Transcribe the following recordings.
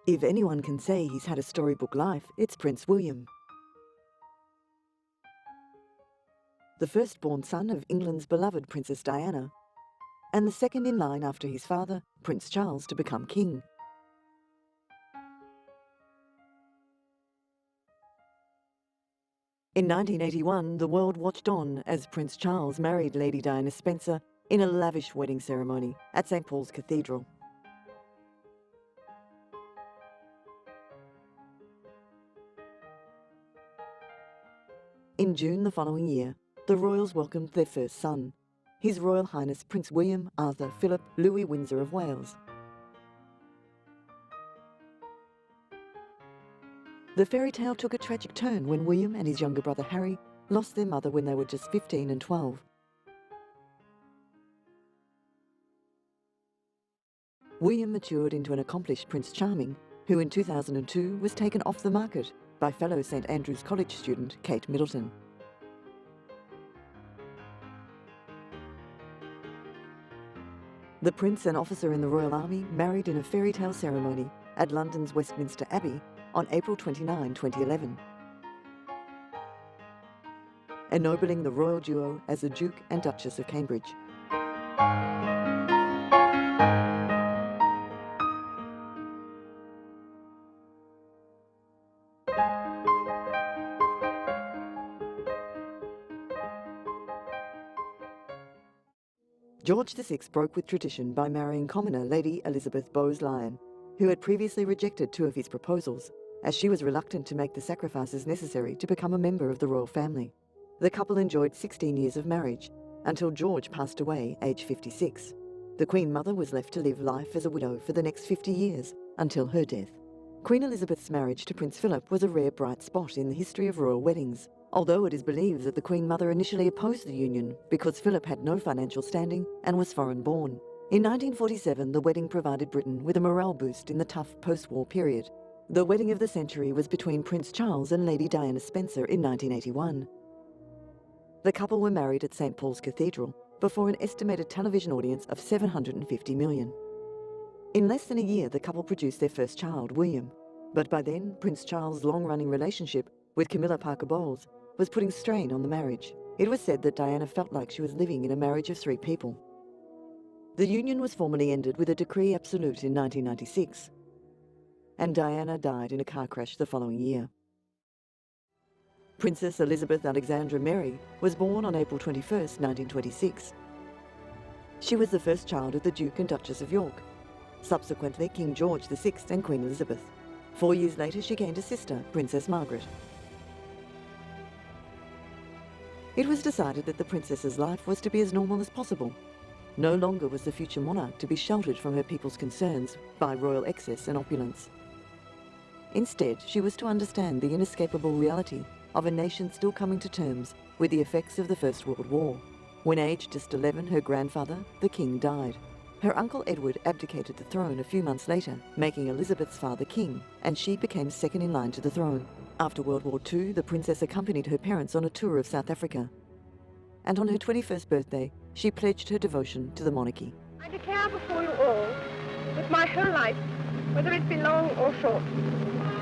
If anyone can say he's had a storybook life, it's Prince William. The firstborn son of England's beloved Princess Diana, and the second in line after his father, Prince Charles, to become king. In 1981, the world watched on as Prince Charles married Lady Diana Spencer in a lavish wedding ceremony at St. Paul's Cathedral. In June the following year, the royals welcomed their first son, His Royal Highness Prince William Arthur Philip Louis Windsor of Wales. The fairy tale took a tragic turn when William and his younger brother Harry lost their mother when they were just 15 and 12. William matured into an accomplished Prince Charming, who in 2002 was taken off the market by fellow St Andrews College student Kate Middleton. The prince and officer in the Royal Army married in a fairy tale ceremony at London's Westminster Abbey on April 29, 2011, ennobling the royal duo as the Duke and Duchess of Cambridge. George VI broke with tradition by marrying commoner Lady Elizabeth Bowes-Lyon, who had previously rejected two of his proposals, as she was reluctant to make the sacrifices necessary to become a member of the royal family. The couple enjoyed 16 years of marriage, until George passed away aged 56. The Queen Mother was left to live life as a widow for the next 50 years, until her death. Queen Elizabeth's marriage to Prince Philip was a rare bright spot in the history of royal weddings, although it is believed that the Queen Mother initially opposed the union because Philip had no financial standing and was foreign-born. In 1947, the wedding provided Britain with a morale boost in the tough post-war period. The wedding of the century was between Prince Charles and Lady Diana Spencer in 1981. The couple were married at St. Paul's Cathedral before an estimated television audience of 750 million. In less than a year, the couple produced their first child, William. But by then, Prince Charles' long-running relationship with Camilla Parker Bowles was putting strain on the marriage. It was said that Diana felt like she was living in a marriage of three people. The union was formally ended with a decree absolute in 1996, and Diana died in a car crash the following year. Princess Elizabeth Alexandra Mary was born on April 21, 1926. She was the first child of the Duke and Duchess of York, subsequently King George VI and Queen Elizabeth. 4 years later, she gained a sister, Princess Margaret. It was decided that the princess's life was to be as normal as possible. No longer was the future monarch to be sheltered from her people's concerns by royal excess and opulence. Instead, she was to understand the inescapable reality of a nation still coming to terms with the effects of the First World War. When aged just 11, her grandfather, the king, died. Her uncle Edward abdicated the throne a few months later, making Elizabeth's father king, and she became second in line to the throne. After World War II, the princess accompanied her parents on a tour of South Africa. And on her 21st birthday, she pledged her devotion to the monarchy. I declare before you all that my whole life, whether it be long or short,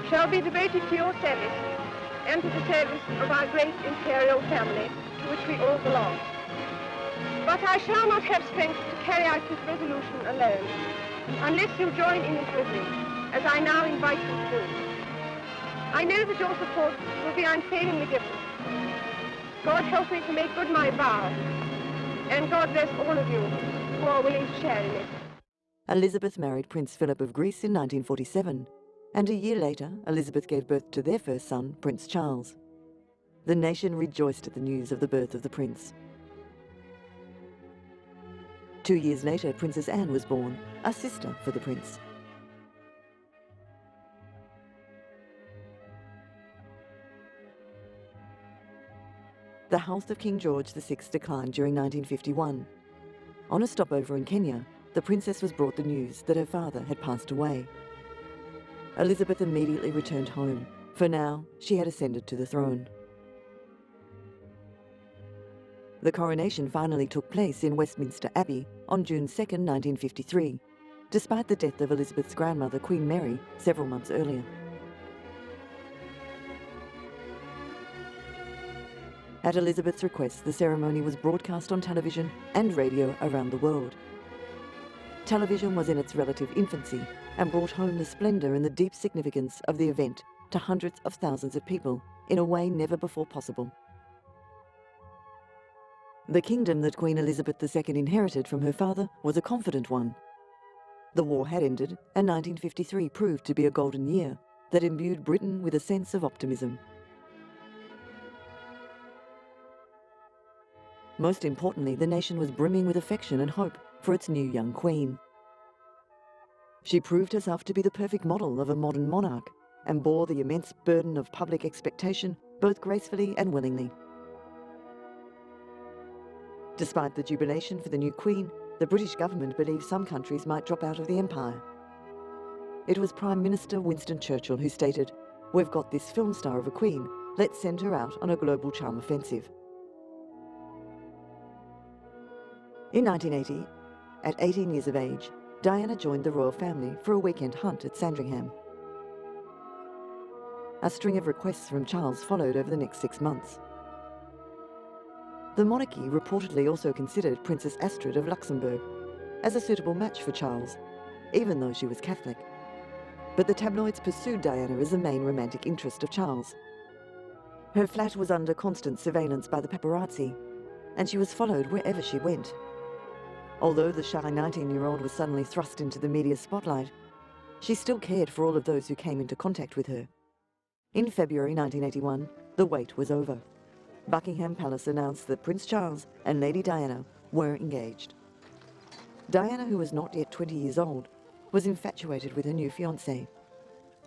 shall be devoted to your service and to the service of our great imperial family to which we all belong. But I shall not have strength to carry out this resolution alone, unless you join in it with me, as I now invite you to do. I know that your support will be unfailingly given. God help me to make good my vow, and God bless all of you who are willing to share in it. Elizabeth married Prince Philip of Greece in 1947, and a year later, Elizabeth gave birth to their first son, Prince Charles. The nation rejoiced at the news of the birth of the prince. 2 years later, Princess Anne was born, a sister for the prince. The health of King George VI declined during 1951. On a stopover in Kenya, the princess was brought the news that her father had passed away. Elizabeth immediately returned home, for now she had ascended to the throne. The coronation finally took place in Westminster Abbey on June 2, 1953. despite the death of Elizabeth's grandmother, Queen Mary, several months earlier. At Elizabeth's request, the ceremony was broadcast on television and radio around the world. Television was in its relative infancy and brought home the splendour and the deep significance of the event to hundreds of thousands of people in a way never before possible. The kingdom that Queen Elizabeth II inherited from her father was a confident one. The war had ended, and 1953 proved to be a golden year that imbued Britain with a sense of optimism. Most importantly, the nation was brimming with affection and hope for its new young queen. She proved herself to be the perfect model of a modern monarch and bore the immense burden of public expectation both gracefully and willingly. Despite the jubilation for the new queen, the British government believed some countries might drop out of the empire. It was Prime Minister Winston Churchill who stated, "We've got this film star of a queen, let's send her out on a global charm offensive." In 1980, at 18 years of age, Diana joined the royal family for a weekend hunt at Sandringham. A string of requests from Charles followed over the next 6 months. The monarchy reportedly also considered Princess Astrid of Luxembourg as a suitable match for Charles, even though she was Catholic. But the tabloids pursued Diana as the main romantic interest of Charles. Her flat was under constant surveillance by the paparazzi, and she was followed wherever she went. Although the shy 19-year-old was suddenly thrust into the media spotlight, she still cared for all of those who came into contact with her. In February 1981, the wait was over. Buckingham Palace announced that Prince Charles and Lady Diana were engaged. Diana, who was not yet 20 years old, was infatuated with her new fiancé.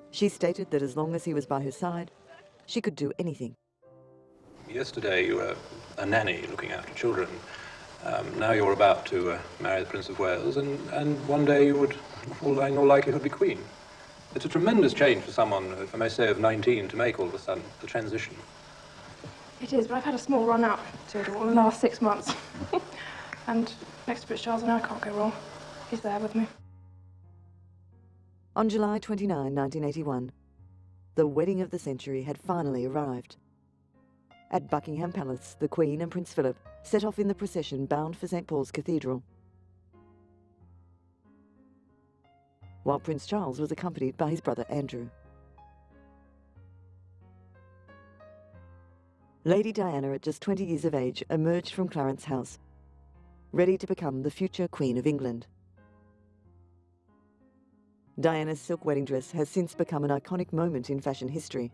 She stated that as long as he was by her side, she could do anything. Yesterday you were a nanny looking after children. Now you're about to marry the Prince of Wales, and one day you would, all in all likelihood, be Queen. It's a tremendous change for someone, if I may say, of 19 to make all of a sudden, the transition. It is, but I've had a small run out to it all in the last 6 months. And next to Prince Charles, I can't go wrong. He's there with me. On July 29, 1981, the wedding of the century had finally arrived. At Buckingham Palace, the Queen and Prince Philip set off in the procession bound for St. Paul's Cathedral, while Prince Charles was accompanied by his brother Andrew. Lady Diana, at just 20 years of age, emerged from Clarence House, ready to become the future Queen of England. Diana's silk wedding dress has since become an iconic moment in fashion history.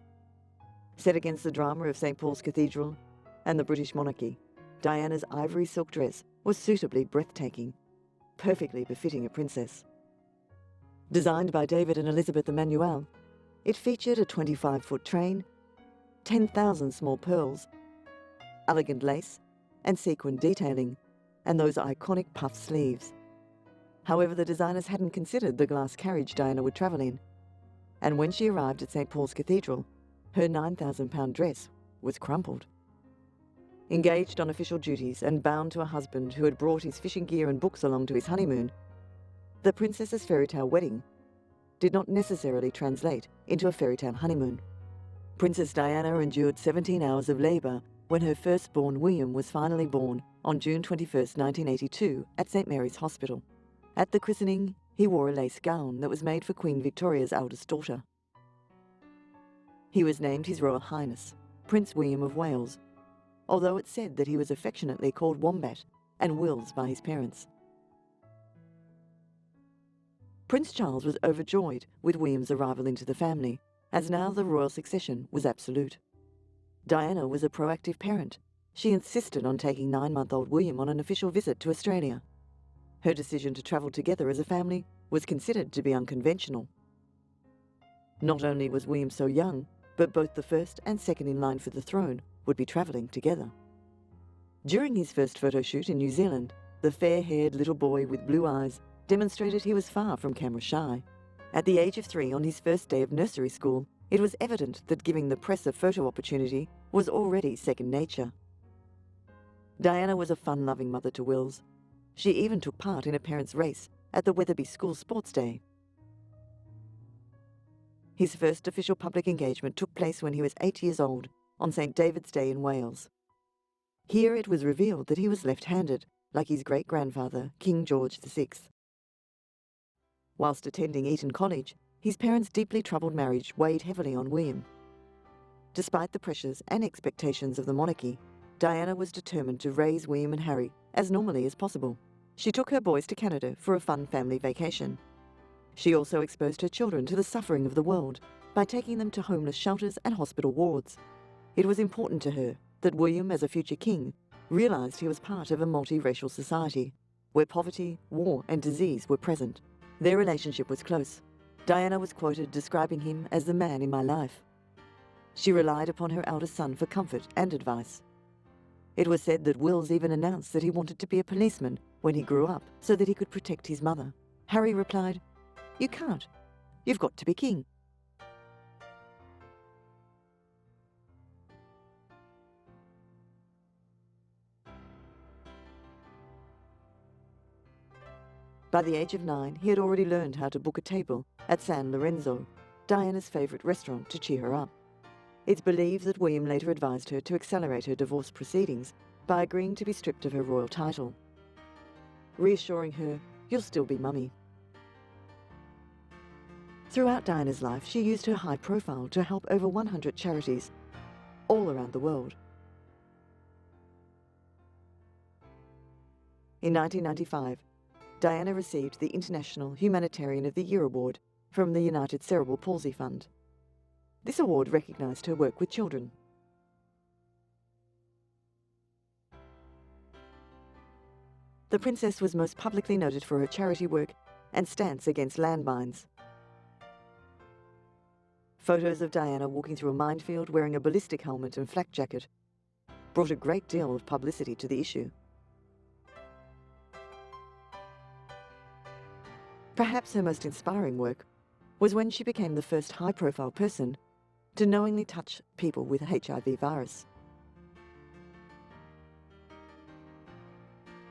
Set against the drama of St. Paul's Cathedral and the British monarchy, Diana's ivory silk dress was suitably breathtaking, perfectly befitting a princess. Designed by David and Elizabeth Emmanuel, it featured a 25-foot train, 10,000 small pearls, elegant lace and sequin detailing, and those iconic puff sleeves. However, the designers hadn't considered the glass carriage Diana would travel in, and when she arrived at St. Paul's Cathedral, her 9,000-pound dress was crumpled. Engaged on official duties and bound to a husband who had brought his fishing gear and books along to his honeymoon, the princess's fairy-tale wedding did not necessarily translate into a fairy-tale honeymoon. Princess Diana endured 17 hours of labour when her firstborn William was finally born on June 21, 1982 at St. Mary's Hospital. At the christening, he wore a lace gown that was made for Queen Victoria's eldest daughter. He was named His Royal Highness, Prince William of Wales, although it's said that he was affectionately called Wombat and Wills by his parents. Prince Charles was overjoyed with William's arrival into the family, as now the royal succession was absolute. Diana was a proactive parent. She insisted on taking 9-month-old William on an official visit to Australia. Her decision to travel together as a family was considered to be unconventional. Not only was William so young, but both the first and second in line for the throne would be travelling together. During his first photo shoot in New Zealand, the fair-haired little boy with blue eyes demonstrated he was far from camera shy. At the age of 3, on his first day of nursery school, it was evident that giving the press a photo opportunity was already second nature. Diana was a fun-loving mother to Wills. She even took part in a parents' race at the Wetherby School Sports Day. His first official public engagement took place when he was 8 years old, on St. David's Day in Wales. Here it was revealed that he was left-handed, like his great-grandfather, King George VI. Whilst attending Eton College, his parents' deeply troubled marriage weighed heavily on William. Despite the pressures and expectations of the monarchy, Diana was determined to raise William and Harry as normally as possible. She took her boys to Canada for a fun family vacation. She also exposed her children to the suffering of the world by taking them to homeless shelters and hospital wards. It was important to her that William, as a future king, realised he was part of a multiracial society where poverty, war and disease were present. Their relationship was close. Diana was quoted describing him as the man in my life. She relied upon her eldest son for comfort and advice. It was said that Wills even announced that he wanted to be a policeman when he grew up so that he could protect his mother. Harry replied, "You can't. You've got to be king." By the age of 9, he had already learned how to book a table at San Lorenzo, Diana's favourite restaurant, to cheer her up. It's believed that William later advised her to accelerate her divorce proceedings by agreeing to be stripped of her royal title, reassuring her, "You'll still be mummy." Throughout Diana's life, she used her high profile to help over 100 charities all around the world. In 1995, Diana received the International Humanitarian of the Year Award from the United Cerebral Palsy Fund. This award recognised her work with children. The princess was most publicly noted for her charity work and stance against landmines. Photos of Diana walking through a minefield wearing a ballistic helmet and flak jacket brought a great deal of publicity to the issue. Perhaps her most inspiring work was when she became the first high-profile person to knowingly touch people with HIV virus.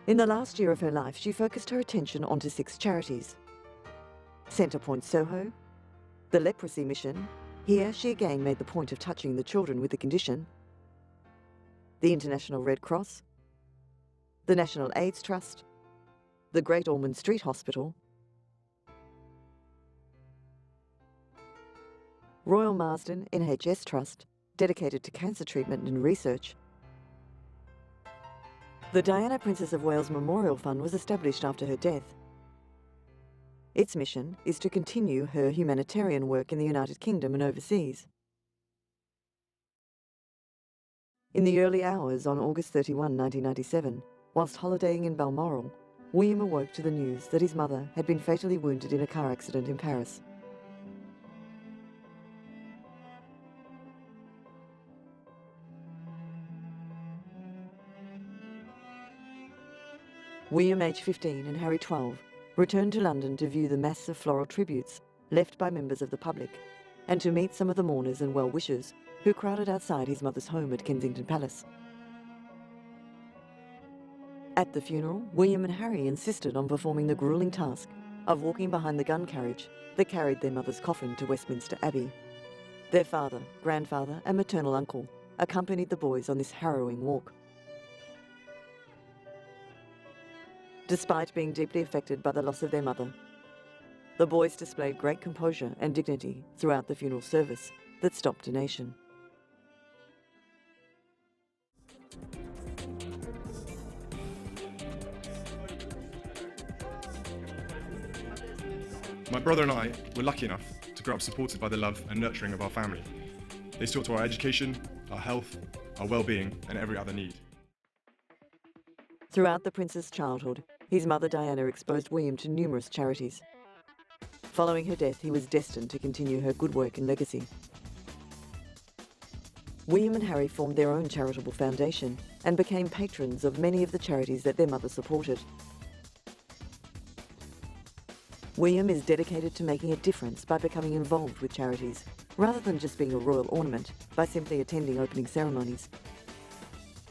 In the last year of her life, she focused her attention onto 6 charities. Centrepoint Soho, the Leprosy Mission. Here, she again made the point of touching the children with the condition. The International Red Cross, the National AIDS Trust, the Great Ormond Street Hospital, Royal Marsden NHS Trust, dedicated to cancer treatment and research. The Diana Princess of Wales Memorial Fund was established after her death. Its mission is to continue her humanitarian work in the United Kingdom and overseas. In the early hours on August 31, 1997, whilst holidaying in Balmoral, William awoke to the news that his mother had been fatally wounded in a car accident in Paris. William, aged 15, and Harry, 12, returned to London to view the mass of floral tributes left by members of the public and to meet some of the mourners and well-wishers who crowded outside his mother's home at Kensington Palace. At the funeral, William and Harry insisted on performing the gruelling task of walking behind the gun carriage that carried their mother's coffin to Westminster Abbey. Their father, grandfather and maternal uncle accompanied the boys on this harrowing walk. Despite being deeply affected by the loss of their mother, the boys displayed great composure and dignity throughout the funeral service that stopped a nation. My brother and I were lucky enough to grow up supported by the love and nurturing of our family. They saw to our education, our health, our well-being and every other need. Throughout the prince's childhood, his mother Diana exposed William to numerous charities. Following her death, he was destined to continue her good work and legacy. William and Harry formed their own charitable foundation and became patrons of many of the charities that their mother supported. William is dedicated to making a difference by becoming involved with charities, rather than just being a royal ornament by simply attending opening ceremonies.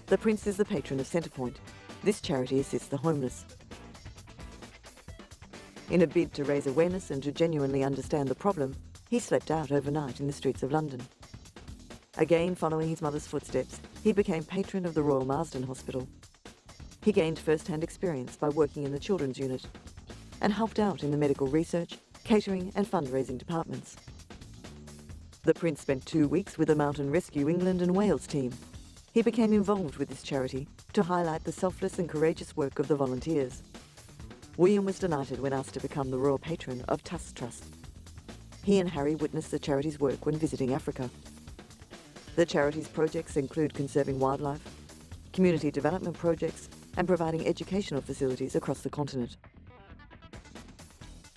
The Prince is the patron of Centrepoint. This charity assists the homeless. In a bid to raise awareness and to genuinely understand the problem, he slept out overnight in the streets of London. Again, following his mother's footsteps, he became patron of the Royal Marsden Hospital. He gained first-hand experience by working in the children's unit and helped out in the medical research, catering and fundraising departments. The Prince spent 2 weeks with the Mountain Rescue England and Wales team. He became involved with this charity to highlight the selfless and courageous work of the volunteers. William was delighted when asked to become the royal patron of Tusk Trust. He and Harry witnessed the charity's work when visiting Africa. The charity's projects include conserving wildlife, community development projects, and providing educational facilities across the continent.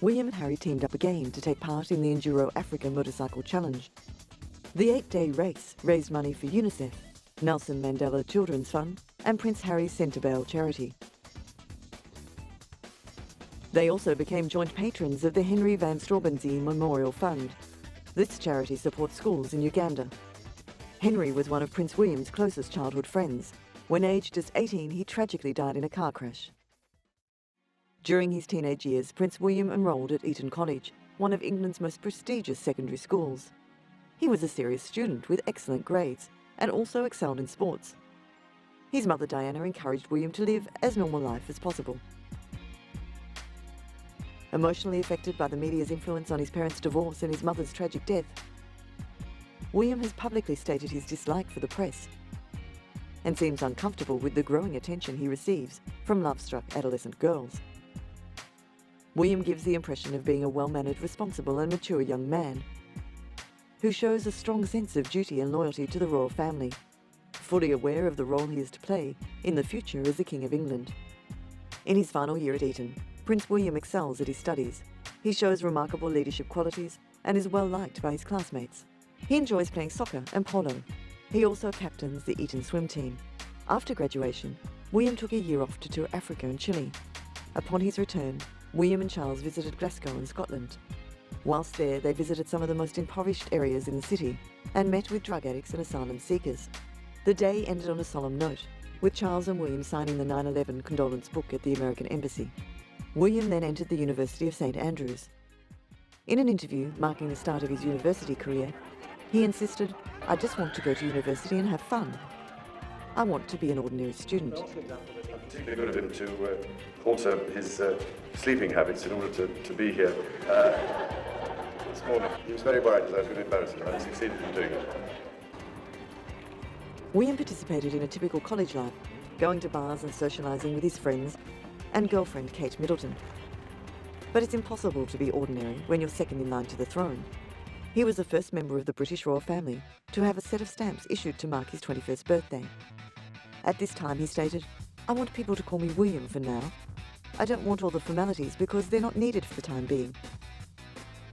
William and Harry teamed up again to take part in the Enduro Africa Motorcycle Challenge. The 8-day race raised money for UNICEF, Nelson Mandela Children's Fund, and Prince Harry's Centrebale charity. They also became joint patrons of the Henry Van Straubenzee Memorial Fund. This charity supports schools in Uganda. Henry was one of Prince William's closest childhood friends. When aged as 18, he tragically died in a car crash. During his teenage years, Prince William enrolled at Eton College, one of England's most prestigious secondary schools. He was a serious student with excellent grades and also excelled in sports. His mother Diana encouraged William to live as normal life as possible. Emotionally affected by the media's influence on his parents' divorce and his mother's tragic death, William has publicly stated his dislike for the press and seems uncomfortable with the growing attention he receives from love-struck adolescent girls. William gives the impression of being a well-mannered, responsible and mature young man who shows a strong sense of duty and loyalty to the royal family, fully aware of the role he is to play in the future as the King of England. In his final year at Eton, Prince William excels at his studies. He shows remarkable leadership qualities and is well liked by his classmates. He enjoys playing soccer and polo. He also captains the Eton swim team. After graduation, William took a year off to tour Africa and Chile. Upon his return, William and Charles visited Glasgow in Scotland. Whilst there, they visited some of the most impoverished areas in the city and met with drug addicts and asylum seekers. The day ended on a solemn note, with Charles and William signing the 9/11 condolence book at the American Embassy. William then entered the University of St Andrews. In an interview marking the start of his university career, he insisted, "I just want to go to university and have fun. I want to be an ordinary student." Particularly good of him to alter his sleeping habits in order to be here this morning. He was very worried that I was going to embarrass him, and I succeeded in doing it. William participated in a typical college life, going to bars and socialising with his friends and girlfriend Kate Middleton. But it's impossible to be ordinary when you're second in line to the throne. He was the first member of the British royal family to have a set of stamps issued to mark his 21st birthday. At this time, he stated, "I want people to call me William for now. I don't want all the formalities because they're not needed for the time being."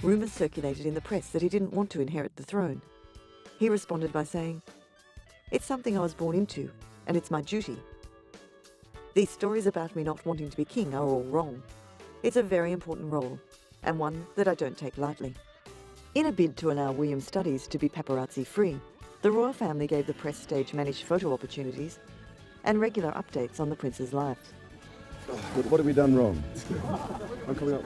Rumours circulated in the press that he didn't want to inherit the throne. He responded by saying, "It's something I was born into, and it's my duty. These stories about me not wanting to be king are all wrong. It's a very important role, and one that I don't take lightly." In a bid to allow William's studies to be paparazzi-free, the royal family gave the press stage-managed photo opportunities and regular updates on the prince's life. What have we done wrong? I'm coming up.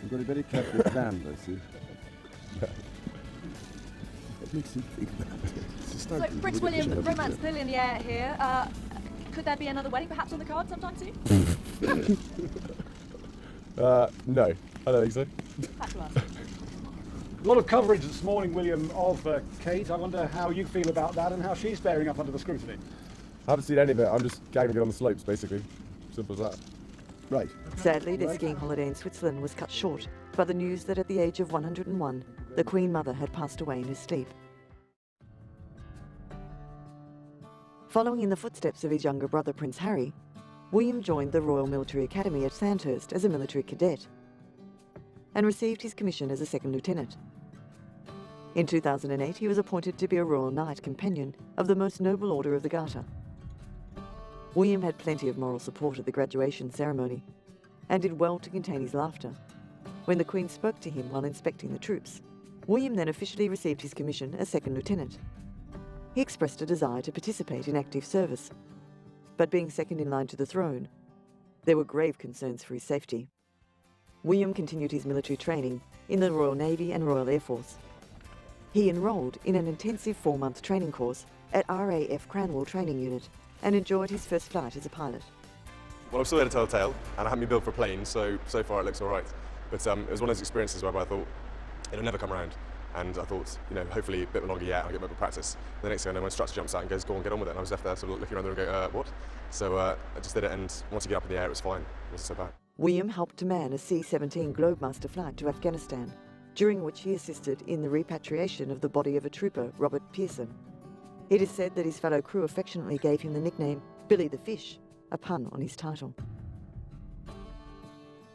You've got to be very careful with land, I see. What makes you think that? So, Prince William, romance still in the air here. Could there be another wedding perhaps on the card sometime soon? No, I don't think so. Had to ask. A lot of coverage this morning, William, of Kate. I wonder how you feel about that and how she's bearing up under the scrutiny. I haven't seen any of it. I'm just gagging it on the slopes, basically. Simple as that. Right. Sadly, their skiing holiday in Switzerland was cut short by the news that at the age of 101, the Queen Mother had passed away in her sleep. Following in the footsteps of his younger brother, Prince Harry, William joined the Royal Military Academy at Sandhurst as a military cadet and received his commission as a second lieutenant. In 2008, he was appointed to be a Royal Knight Companion of the Most Noble Order of the Garter. William had plenty of moral support at the graduation ceremony and did well to contain his laughter when the Queen spoke to him while inspecting the troops. William then officially received his commission as second lieutenant. He expressed a desire to participate in active service, but being second in line to the throne, There were grave concerns for his safety. William continued his military training in the Royal Navy and Royal Air Force. He enrolled in an intensive 4-month training course at RAF Cranwell Training Unit and enjoyed his first flight as a pilot. Well, I'm still there to tell the tale, and I haven't been built for a plane, so far it looks all right. But it was one of those experiences where I thought, it'll never come around. And I thought, hopefully a bit longer yet, I'll get more practice. The next thing I know, my instructor jumps out and goes, go on, get on with it. And I was left there sort of looking around there and go, what? So I just did it, and once you get up in the air, it was fine. It wasn't so bad. William helped to man a C-17 Globemaster flight to Afghanistan, during which he assisted in the repatriation of the body of a trooper, Robert Pearson. It is said that his fellow crew affectionately gave him the nickname Billy the Fish, a pun on his title.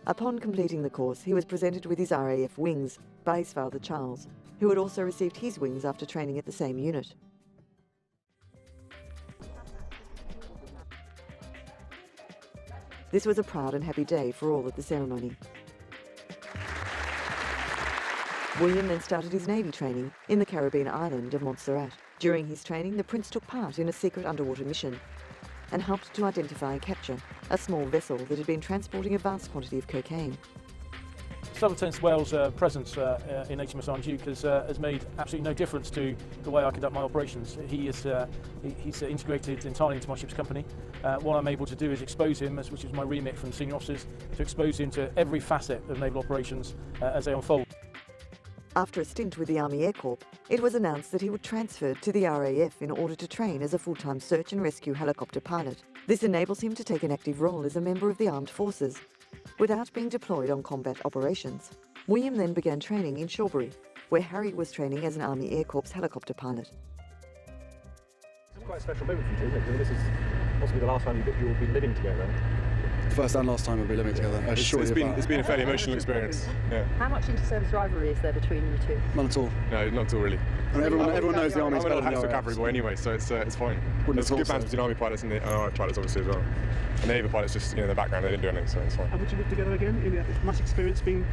Upon completing the course, he was presented with his RAF wings by his father Charles, who had also received his wings after training at the same unit. This was a proud and happy day for all at the ceremony. William then started his Navy training in the Caribbean island of Montserrat. During his training, the Prince took part in a secret underwater mission and helped to identify and capture a small vessel that had been transporting a vast quantity of cocaine. Southern Tenth Wales' presence in HMS Arnduke has made absolutely no difference to the way I conduct my operations. He's integrated entirely into my ship's company. What I'm able to do is expose him, which is my remit from senior officers, to expose him to every facet of naval operations as they unfold. After a stint with the Army Air Corps, it was announced that he would transfer to the RAF in order to train as a full-time search and rescue helicopter pilot. This enables him to take an active role as a member of the armed forces, without being deployed on combat operations. William then began training in Shawbury, where Harry was training as an Army Air Corps helicopter pilot. It's quite a special moment for you, isn't it? Because this is possibly the last time you'll be living together. First and last time we'll be living together. It's been a fairly emotional experience. Yeah. How much inter-service rivalry is there between you two? None at all. No, not at all really. I mean, everyone knows the Army's better than the RAF. I'm a cavalry boy anyway, so it's fine. There's good bands between Army pilots and RAF pilots obviously as well. And the Naval pilots just, in the background, they didn't do anything, so it's fine. And would you live together again? Is much experience being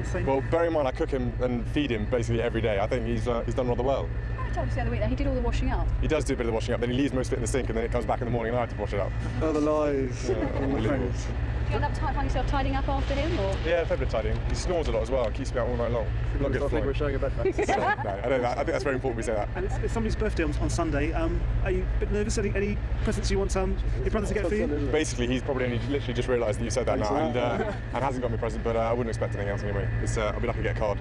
the same? Well, bear in mind I cook him and feed him basically every day. I think he's done rather well. I told you the other week that he did all the washing up. He does do a bit of the washing up, then he leaves most of it in the sink and then it comes back in the morning and I have to wash it up. Oh, the lies. Yeah, unbelievable. Do you end up find yourself tidying up after him, or? Yeah, a fair bit of tidying. He snores a lot as well and keeps me out all night long. Not good I for think we're showing a bed factor. No, I think that's very important we say that. And it's somebody's birthday on Sunday. Are you a bit nervous? Any presents you want your brother to get for you? Basically, he's probably only literally just realised that you said that now and hasn't got me a present, but I wouldn't expect anything else anyway. I'll be lucky to get a card.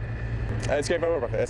It's going very well, Rebecca.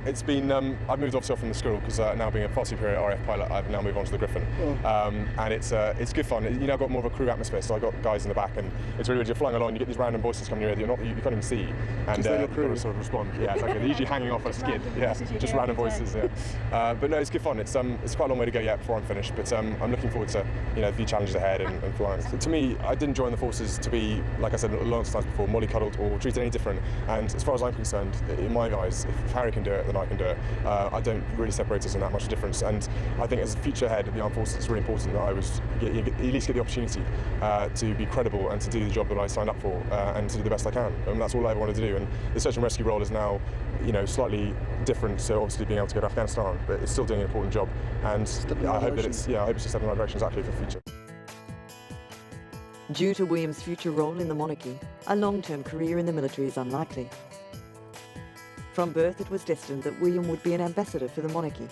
It's been, I've moved off from the school because now being a far superior RAF pilot, I've now moved on to the Griffin. And it's good fun. You know, I've got more of a crew atmosphere, so I've got guys in the back and it's really good. You're flying along, you get these random voices coming in your ear that you can't even see. And you've got to sort of respond. Yeah, exactly. They're usually hanging off a skid. Yeah, just random voices, yeah. But no, it's good fun. It's quite a long way to go yet before I'm finished, but I'm looking forward to, a few challenges ahead and flying. So to me, I didn't join the forces to be, like I said lots of times before, mollycoddled or treated any different. And as far as I'm concerned, in my eyes, if Harry can do it, then I can do it. I don't really separate us in that much difference. And I think as a future head of the armed forces, it's really important that I at least get the opportunity to be credible and to do the job that I signed up for and to do the best I can. And that's all I ever wanted to do. And the search and rescue role is now, slightly different. So obviously being able to go to Afghanistan, but it's still doing an important job. And I hope it's a step in the right direction exactly for the future. Due to William's future role in the monarchy, a long-term career in the military is unlikely. From birth, it was destined that William would be an ambassador for the monarchy.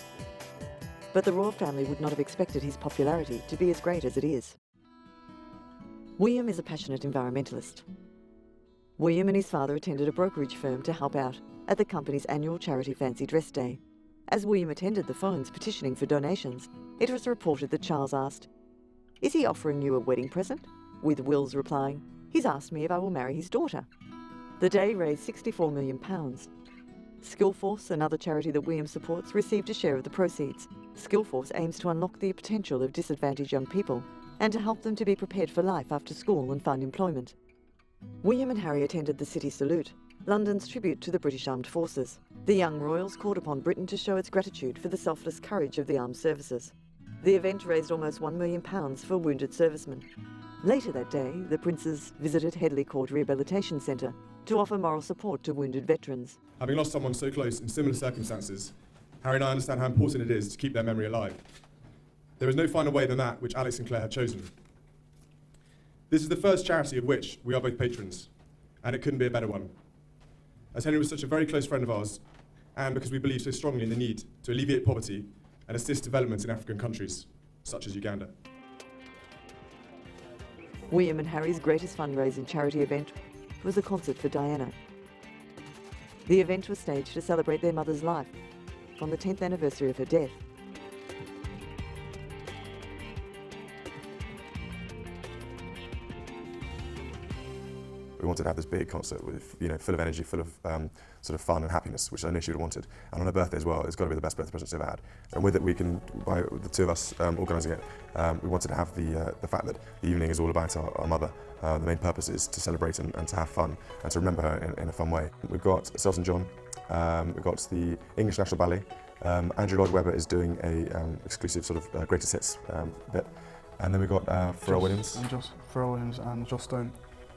But the royal family would not have expected his popularity to be as great as it is. William is a passionate environmentalist. William and his father attended a brokerage firm to help out at the company's annual charity fancy dress day. As William attended the phones petitioning for donations, it was reported that Charles asked, "Is he offering you a wedding present?" With Will's replying, "He's asked me if I will marry his daughter." The day raised £64 million. Skillforce, another charity that William supports, received a share of the proceeds. Skillforce aims to unlock the potential of disadvantaged young people and to help them to be prepared for life after school and find employment. William and Harry attended the City Salute, London's tribute to the British Armed Forces. The young royals called upon Britain to show its gratitude for the selfless courage of the armed services. The event raised almost £1 million for wounded servicemen. Later that day, the princes visited Headley Court Rehabilitation Centre to offer moral support to wounded veterans. Having lost someone so close in similar circumstances, Harry and I understand how important it is to keep their memory alive. There is no finer way than that which Alex and Claire have chosen. This is the first charity of which we are both patrons, and it couldn't be a better one. As Henry was such a very close friend of ours, and because we believe so strongly in the need to alleviate poverty and assist development in African countries, such as Uganda. William and Harry's greatest fundraising charity event was a concert for Diana. The event was staged to celebrate their mother's life on the 10th anniversary of her death. We wanted to have this big concert with, full of energy, full of sort of fun and happiness, which I knew she would have wanted. And on her birthday as well, it's got to be the best birthday present she's ever had. And with it, we can, by the two of us organising it, we wanted to have the fact that the evening is all about our mother. The main purpose is to celebrate and to have fun and to remember her in a fun way. We've got St John, we've got the English National Ballet. Andrew Lloyd Webber is doing a exclusive sort of greatest hits bit. And then we've got Pharrell Williams. Pharrell Williams and Joss Stone.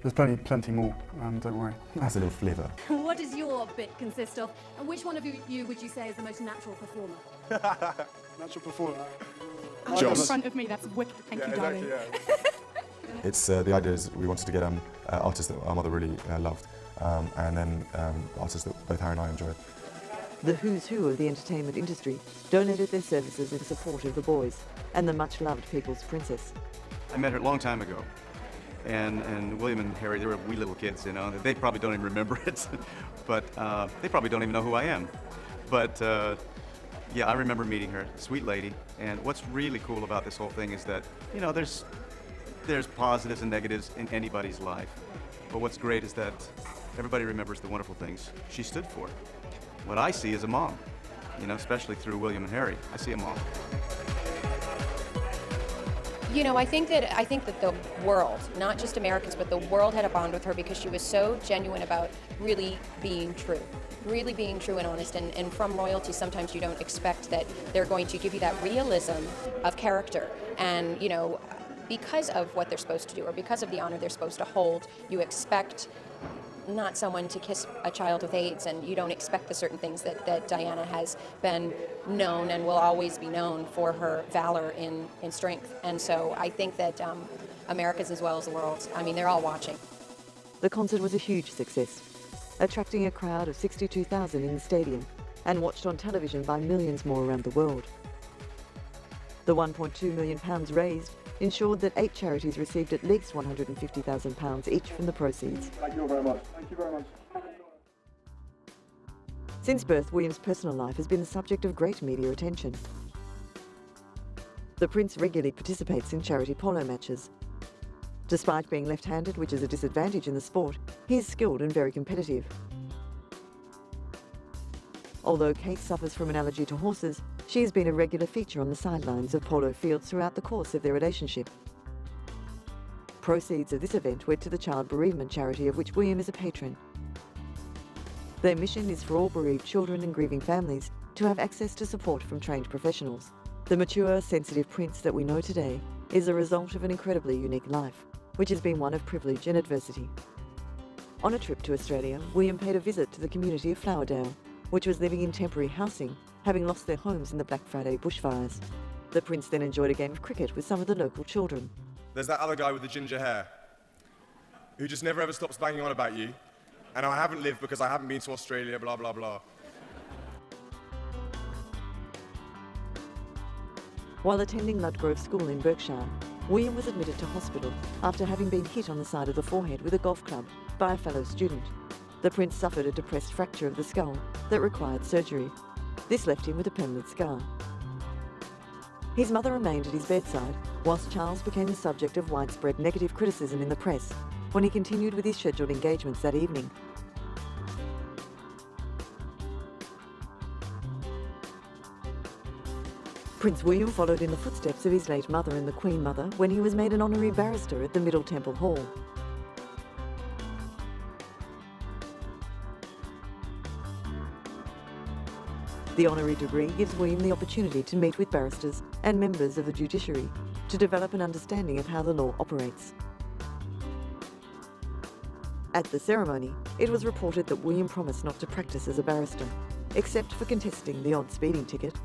There's plenty more, don't worry. That's a little flavour. What does your bit consist of, and which one of you would you say is the most natural performer? Natural performer. In front of me, that's wicked. Thank you, darling. Exactly, yeah. It's the idea is we wanted to get artists that our mother really loved, and then artists that both Harry and I enjoyed. The who's who of the entertainment industry donated their services in support of the boys and the much-loved People's Princess. I met her a long time ago. And William and Harry, they were wee little kids, They probably don't even remember it, but they probably don't even know who I am. But yeah, I remember meeting her, sweet lady. And what's really cool about this whole thing is that, there's positives and negatives in anybody's life. But what's great is that everybody remembers the wonderful things she stood for. What I see is a mom, especially through William and Harry. I see a mom. I think that the world, not just Americans, but the world had a bond with her because she was so genuine about really being true and honest. And from royalty, sometimes you don't expect that they're going to give you that realism of character. And, because of what they're supposed to do or because of the honor they're supposed to hold, you expect not someone to kiss a child with AIDS, and you don't expect the certain things that Diana has been known and will always be known for her valor in strength. And so I think that Americans as well as the world, they're all watching. The concert was a huge success, attracting a crowd of 62,000 in the stadium and watched on television by millions more around the world. The £1.2 million raised ensured that 8 charities received at least £150,000 each from the proceeds. Thank you very much. Thank you very much. Since birth, William's personal life has been the subject of great media attention. The Prince regularly participates in charity polo matches. Despite being left-handed, which is a disadvantage in the sport, he is skilled and very competitive. Although Kate suffers from an allergy to horses, she has been a regular feature on the sidelines of polo fields throughout the course of their relationship. Proceeds of this event went to the child bereavement charity of which William is a patron. Their mission is for all bereaved children and grieving families to have access to support from trained professionals. The mature, sensitive Prince that we know today is a result of an incredibly unique life, which has been one of privilege and adversity. On a trip to Australia, William paid a visit to the community of Flowerdale, which was living in temporary housing, having lost their homes in the Black Friday bushfires. The Prince then enjoyed a game of cricket with some of the local children. There's that other guy with the ginger hair, who just never ever stops banging on about you, and I haven't lived because I haven't been to Australia, blah, blah, blah. While attending Ludgrove School in Berkshire, William was admitted to hospital after having been hit on the side of the forehead with a golf club by a fellow student. The Prince suffered a depressed fracture of the skull that required surgery. This left him with a permanent scar. His mother remained at his bedside, whilst Charles became the subject of widespread negative criticism in the press when he continued with his scheduled engagements that evening. Prince William followed in the footsteps of his late mother and the Queen Mother when he was made an honorary barrister at the Middle Temple Hall. The honorary degree gives William the opportunity to meet with barristers and members of the judiciary to develop an understanding of how the law operates. At the ceremony, it was reported that William promised not to practice as a barrister, except for contesting the odd speeding ticket.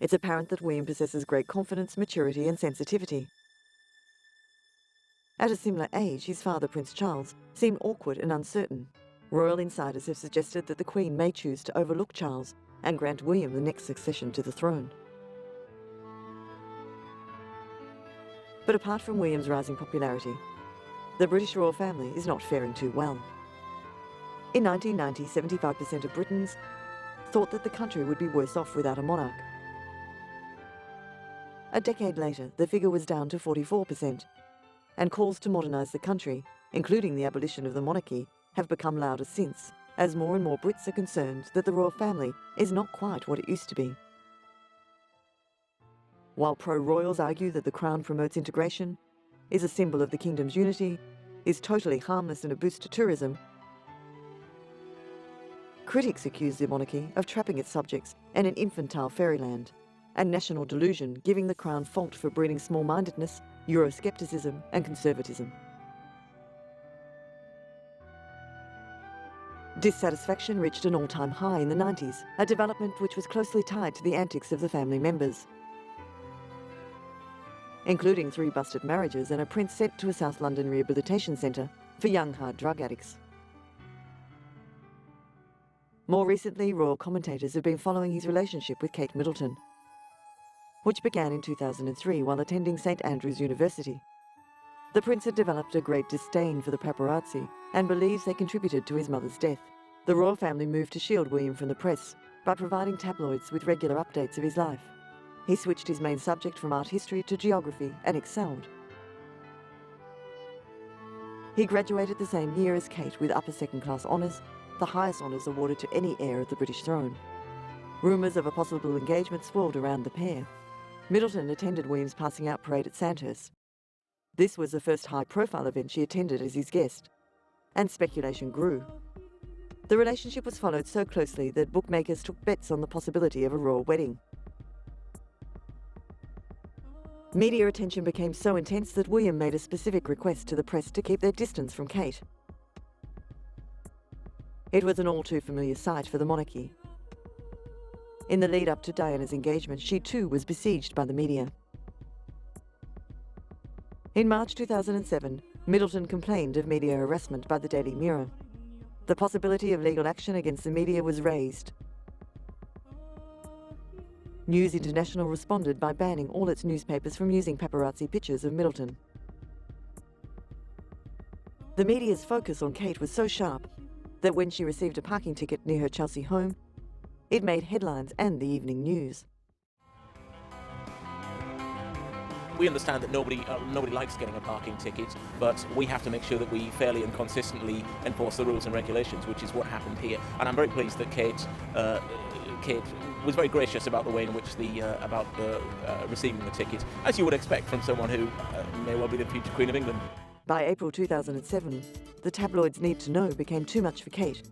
It's apparent that William possesses great confidence, maturity and sensitivity. At a similar age, his father, Prince Charles, seemed awkward and uncertain. Royal insiders have suggested that the Queen may choose to overlook Charles and grant William the next succession to the throne. But apart from William's rising popularity, the British royal family is not faring too well. In 1990, 75% of Britons thought that the country would be worse off without a monarch. A decade later, the figure was down to 44%, and calls to modernise the country, including the abolition of the monarchy, have become louder since, as more and more Brits are concerned that the royal family is not quite what it used to be. While pro-royals argue that the crown promotes integration, is a symbol of the kingdom's unity, is totally harmless and a boost to tourism, critics accuse the monarchy of trapping its subjects in an infantile fairyland, and national delusion giving the crown fault for breeding small-mindedness, Euroscepticism and conservatism. Dissatisfaction reached an all-time high in the 90s, a development which was closely tied to the antics of the family members, including 3 busted marriages and a prince sent to a South London rehabilitation centre for young hard drug addicts. More recently, royal commentators have been following his relationship with Kate Middleton, which began in 2003 while attending St Andrews University. The prince had developed a great disdain for the paparazzi and believes they contributed to his mother's death. The royal family moved to shield William from the press by providing tabloids with regular updates of his life. He switched his main subject from art history to geography and excelled. He graduated the same year as Kate with upper second-class honours, the highest honours awarded to any heir of the British throne. Rumours of a possible engagement swirled around the pair. Middleton attended William's passing out parade at Sandhurst. This was the first high-profile event she attended as his guest, and speculation grew. The relationship was followed so closely that bookmakers took bets on the possibility of a royal wedding. Media attention became so intense that William made a specific request to the press to keep their distance from Kate. It was an all-too-familiar sight for the monarchy. In the lead-up to Diana's engagement, she too was besieged by the media. In March 2007, Middleton complained of media harassment by the Daily Mirror. The possibility of legal action against the media was raised. News International responded by banning all its newspapers from using paparazzi pictures of Middleton. The media's focus on Kate was so sharp that when she received a parking ticket near her Chelsea home, it made headlines and the evening news. We understand that nobody likes getting a parking ticket, but we have to make sure that we fairly and consistently enforce the rules and regulations, which is what happened here. And I'm very pleased that Kate was very gracious about the way in which receiving the ticket, as you would expect from someone who may well be the future Queen of England. By April 2007, the tabloids' need to know became too much for Kate.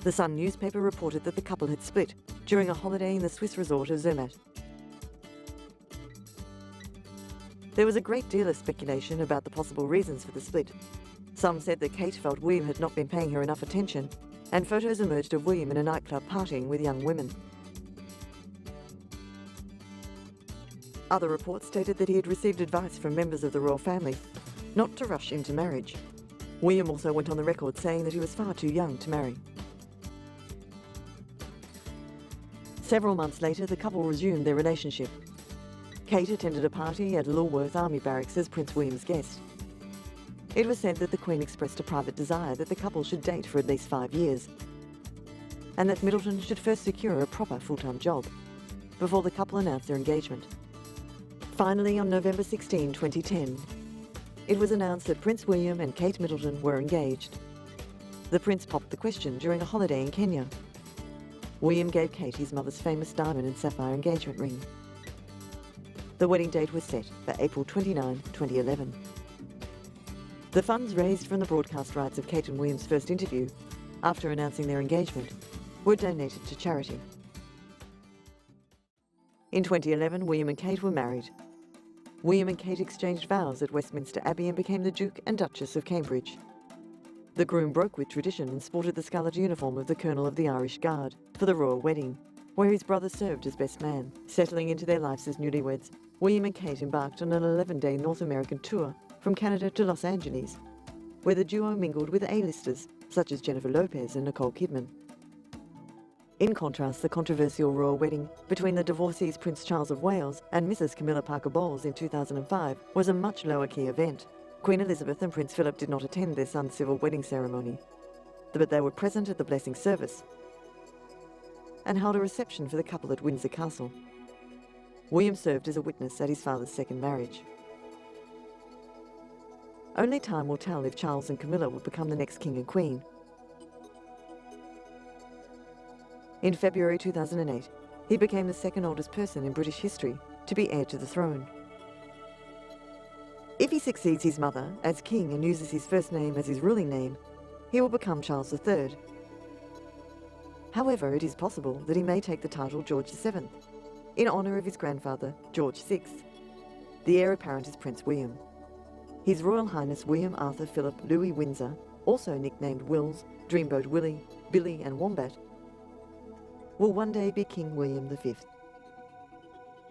The Sun newspaper reported that the couple had split during a holiday in the Swiss resort of Zermatt. There was a great deal of speculation about the possible reasons for the split. Some said that Kate felt William had not been paying her enough attention, and photos emerged of William in a nightclub partying with young women. Other reports stated that he had received advice from members of the royal family not to rush into marriage. William also went on the record saying that he was far too young to marry. Several months later, the couple resumed their relationship. Kate attended a party at Lulworth Army Barracks as Prince William's guest. It was said that the Queen expressed a private desire that the couple should date for at least 5 years, and that Middleton should first secure a proper full-time job before the couple announced their engagement. Finally, on November 16, 2010, it was announced that Prince William and Kate Middleton were engaged. The Prince popped the question during a holiday in Kenya. William gave Kate his mother's famous diamond and sapphire engagement ring. The wedding date was set for April 29, 2011. The funds raised from the broadcast rights of Kate and William's first interview, after announcing their engagement, were donated to charity. In 2011, William and Kate were married. William and Kate exchanged vows at Westminster Abbey and became the Duke and Duchess of Cambridge. The groom broke with tradition and sported the scarlet uniform of the Colonel of the Irish Guard for the royal wedding. where his brother served as best man. Settling into their lives as newlyweds, William and Kate embarked on an 11-day North American tour from Canada to Los Angeles, where the duo mingled with A-listers such as Jennifer Lopez and Nicole Kidman. In contrast, the controversial royal wedding between the divorcees Prince Charles of Wales and Mrs. Camilla Parker Bowles in 2005 was a much lower-key event. Queen Elizabeth and Prince Philip did not attend their son's civil wedding ceremony, but they were present at the blessing service and held a reception for the couple at Windsor Castle. William served as a witness at his father's second marriage. Only time will tell if Charles and Camilla will become the next king and queen. In February 2008, he became the second oldest person in British history to be heir to the throne. If he succeeds his mother as king and uses his first name as his ruling name, he will become Charles III. However, it is possible that he may take the title George VII, in honour of his grandfather, George VI. The heir apparent is Prince William. His Royal Highness William Arthur Philip Louis Windsor, also nicknamed Wills, Dreamboat Willie, Billy and Wombat, will one day be King William V.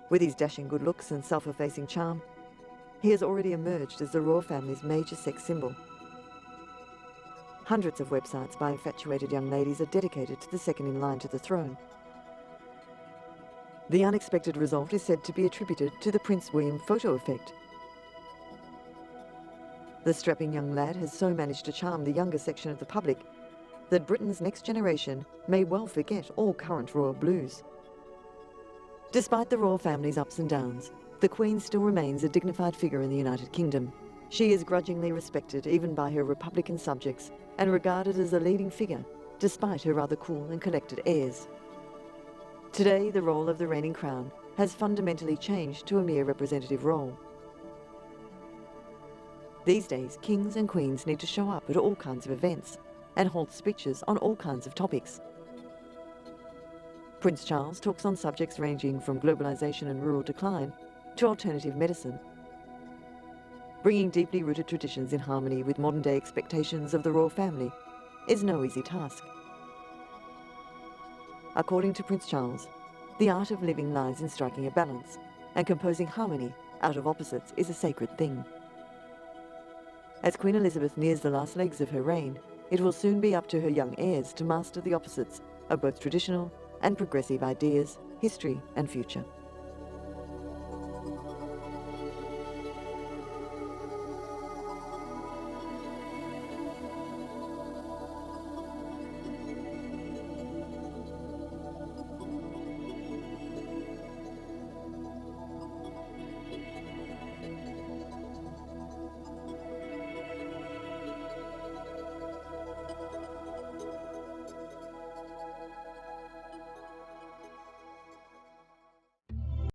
With his dashing good looks and self-effacing charm, he has already emerged as the royal family's major sex symbol. Hundreds of websites by infatuated young ladies are dedicated to the second in line to the throne. The unexpected result is said to be attributed to the Prince William photo effect. The strapping young lad has so managed to charm the younger section of the public that Britain's next generation may well forget all current royal blues. Despite the royal family's ups and downs, the Queen still remains a dignified figure in the United Kingdom. She is grudgingly respected even by her Republican subjects and regarded as a leading figure, despite her rather cool and collected airs. Today, the role of the reigning crown has fundamentally changed to a mere representative role. These days, kings and queens need to show up at all kinds of events and hold speeches on all kinds of topics. Prince Charles talks on subjects ranging from globalization and rural decline to alternative medicine. Bringing deeply rooted traditions in harmony with modern-day expectations of the royal family is no easy task. According to Prince Charles, the art of living lies in striking a balance, and composing harmony out of opposites is a sacred thing. As Queen Elizabeth nears the last legs of her reign, it will soon be up to her young heirs to master the opposites of both traditional and progressive ideas, history and future.